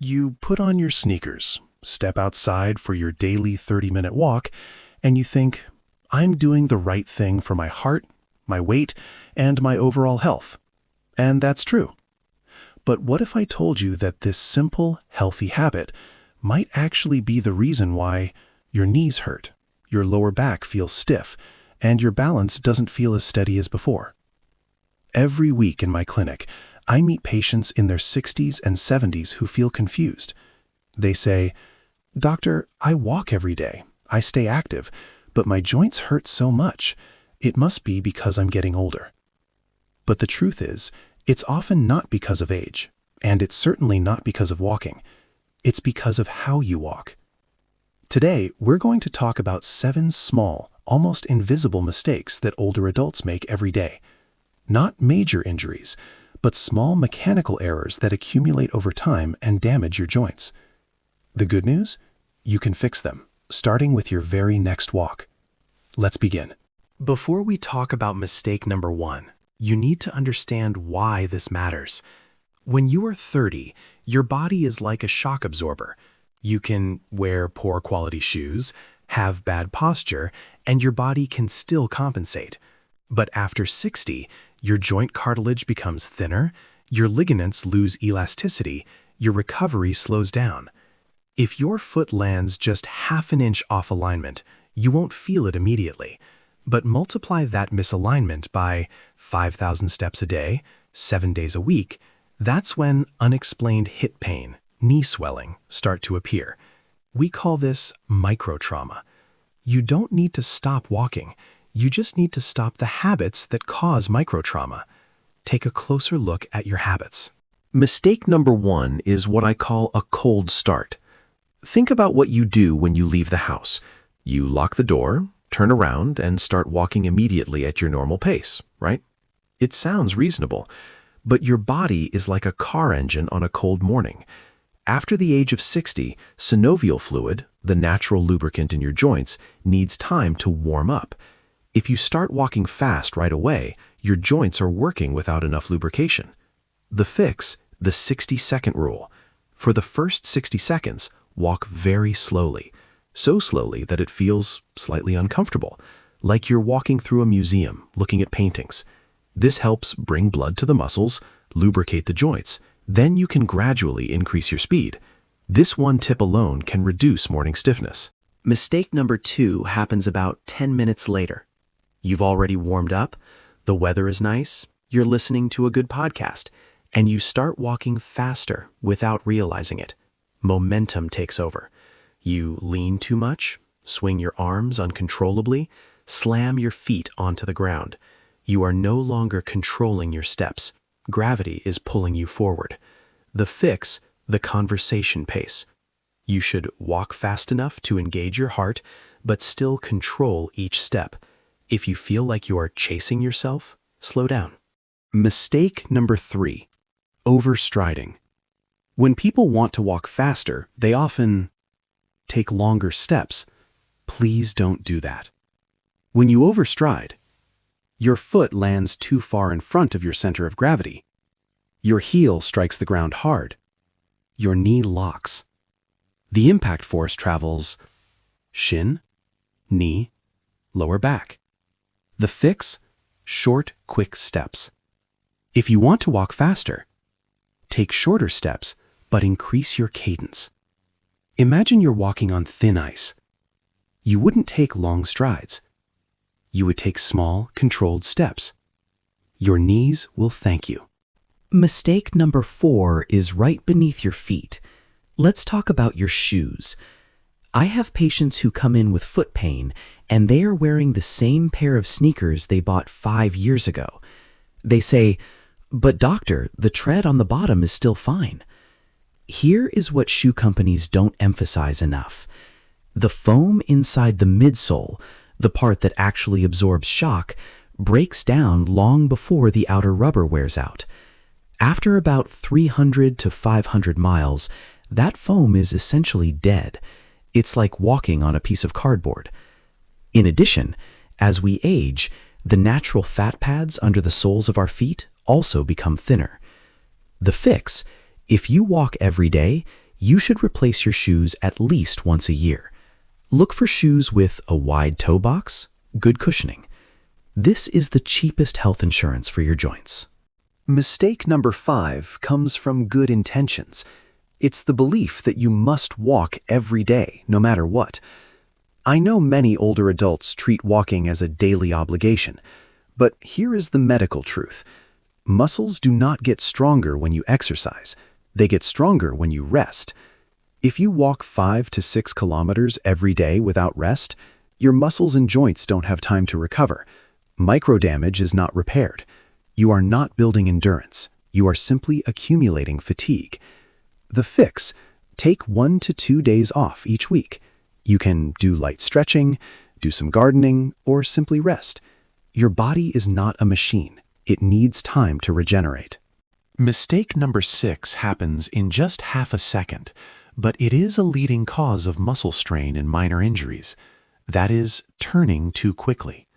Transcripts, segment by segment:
You put on your sneakers, step outside for your daily 30-minute walk, and you think, I'm doing the right thing for my heart, my weight, and my overall health. And that's true. But what if I told you that this simple, healthy habit might actually be the reason why your knees hurt, your lower back feels stiff, and your balance doesn't feel as steady as before? Every week in my clinic, I meet patients in their 60s and 70s who feel confused. They say, "Doctor, I walk every day. I stay active, but my joints hurt so much. It must be because I'm getting older." But the truth is, it's often not because of age, and it's certainly not because of walking. It's because of how you walk. Today, we're going to talk about 7 small, almost invisible mistakes that older adults make every day. Not major injuries, but small mechanical errors that accumulate over time and damage your joints. The good news? You can fix them, starting with your very next walk. Let's begin. Before we talk about mistake number 1, you need to understand why this matters. When you are 30, your body is like a shock absorber. You can wear poor quality shoes, have bad posture, and your body can still compensate. But after 60, your joint cartilage becomes thinner, your ligaments lose elasticity, your recovery slows down. If your foot lands just half an inch off alignment, you won't feel it immediately. But multiply that misalignment by 5,000 steps a day, 7 days a week, that's when unexplained hip pain, knee swelling start to appear. We call this microtrauma. You don't need to stop walking. You just need to stop the habits that cause microtrauma. Take a closer look at your habits. Mistake number 1 is what I call a cold start. Think about what you do when you leave the house. You lock the door, turn around, and start walking immediately at your normal pace, right? It sounds reasonable, but your body is like a car engine on a cold morning. After the age of 60, synovial fluid, the natural lubricant in your joints, needs time to warm up. If you start walking fast right away, your joints are working without enough lubrication. The fix, the 60-second rule. For the first 60 seconds, walk very slowly. So slowly that it feels slightly uncomfortable, like you're walking through a museum looking at paintings. This helps bring blood to the muscles, lubricate the joints. Then you can gradually increase your speed. This one tip alone can reduce morning stiffness. Mistake number 2 happens about 10 minutes later. You've already warmed up, the weather is nice, you're listening to a good podcast, and you start walking faster without realizing it. Momentum takes over. You lean too much, swing your arms uncontrollably, slam your feet onto the ground. You are no longer controlling your steps. Gravity is pulling you forward. The fix, the conversation pace. You should walk fast enough to engage your heart, but still control each step. If you feel like you are chasing yourself, slow down. Mistake number 3, overstriding. When people want to walk faster, they often take longer steps. Please don't do that. When you overstride, your foot lands too far in front of your center of gravity. Your heel strikes the ground hard. Your knee locks. The impact force travels shin, knee, lower back. The fix, short, quick steps. If you want to walk faster, take shorter steps, but increase your cadence. Imagine you're walking on thin ice. You wouldn't take long strides. You would take small, controlled steps. Your knees will thank you. Mistake number 4 is right beneath your feet. Let's talk about your shoes. I have patients who come in with foot pain, and they are wearing the same pair of sneakers they bought 5 years ago. They say, "But doctor, the tread on the bottom is still fine." Here is what shoe companies don't emphasize enough. The foam inside the midsole, the part that actually absorbs shock, breaks down long before the outer rubber wears out. After about 300 to 500 miles, that foam is essentially dead. It's like walking on a piece of cardboard. In addition, as we age, the natural fat pads under the soles of our feet also become thinner. The fix: if you walk every day, You should replace your shoes at least once a year. Look for shoes with a wide toe box, good cushioning. This is the cheapest health insurance for your joints. Mistake number 5 comes from good intentions. It's the belief that you must walk every day, no matter what. I know many older adults treat walking as a daily obligation, but here is the medical truth. Muscles do not get stronger when you exercise. They get stronger when you rest. If you walk 5 to 6 kilometers every day without rest, your muscles and joints don't have time to recover. Microdamage is not repaired. You are not building endurance. You are simply accumulating fatigue. The fix: take 1 to 2 days off each week. You can do light stretching, do some gardening, or simply rest. Your body is not a machine. It needs time to regenerate. Mistake number 6 happens in just half a second, but it is a leading cause of muscle strain and minor injuries. That is, turning too quickly.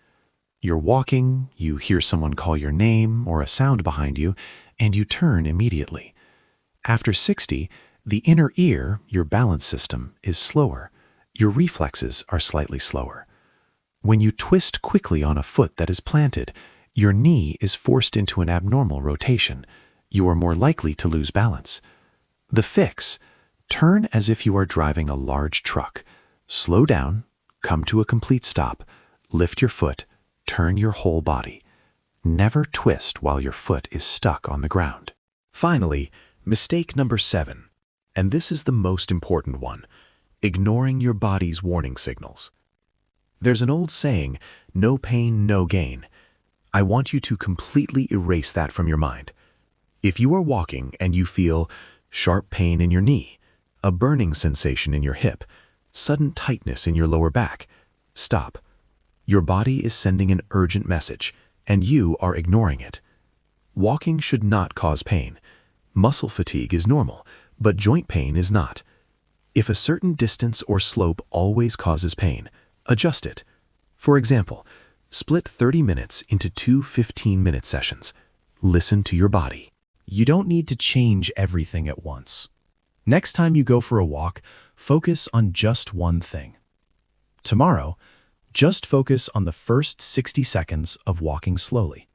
You're walking, you hear someone call your name or a sound behind you, and you turn immediately. After 60, the inner ear, your balance system, is slower. Your reflexes are slightly slower. When you twist quickly on a foot that is planted, your knee is forced into an abnormal rotation. You are more likely to lose balance. The fix: turn as if you are driving a large truck. Slow down, come to a complete stop, lift your foot, turn your whole body. Never twist while your foot is stuck on the ground. Finally, mistake number 7, and this is the most important one: ignoring your body's warning signals. There's an old saying, no pain, no gain. I want you to completely erase that from your mind. If you are walking and you feel sharp pain in your knee, a burning sensation in your hip, sudden tightness in your lower back, stop. Your body is sending an urgent message, and you are ignoring it. Walking should not cause pain. Muscle fatigue is normal, but joint pain is not. If a certain distance or slope always causes pain, adjust it. For example, split 30 minutes into 2 15-minute sessions. Listen to your body. You don't need to change everything at once. Next time you go for a walk, focus on just one thing. Tomorrow, just focus on the first 60 seconds of walking slowly.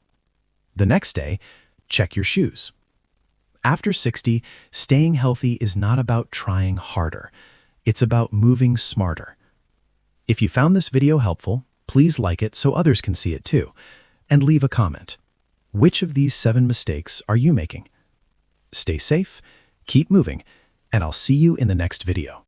The next day, check your shoes. After 60, staying healthy is not about trying harder. It's about moving smarter. If you found this video helpful, please like it so others can see it too, and leave a comment. Which of these 7 mistakes are you making? Stay safe, keep moving, and I'll see you in the next video.